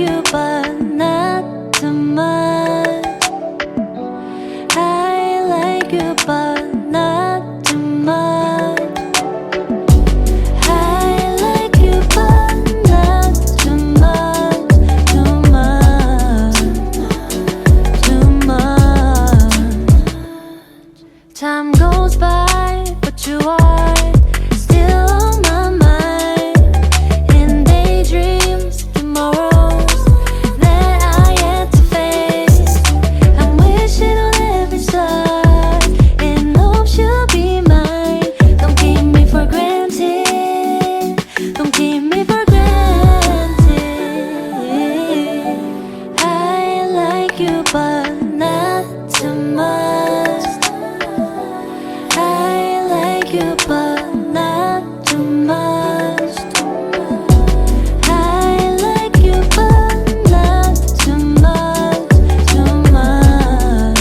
you, but not too much. I like you, but not too much. I like you, but not too much. Too much. Too much. Time goes by, but you are still on my mind. In daydreams, tomorrows that I yet to face. I'm wishing on every star in hopes you'll be mine. Don't keep me for granted. Don't keep me for granted. I like you, but not too much. I like you, but not too much. I like you, but not too much. Too much.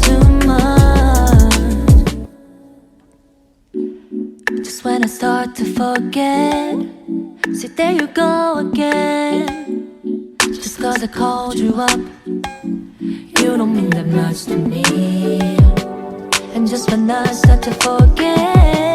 Too much. Just when I start to forget, see there you go again. Just 'cause I called you up, you don't mean that much to me. And just when I start to forget,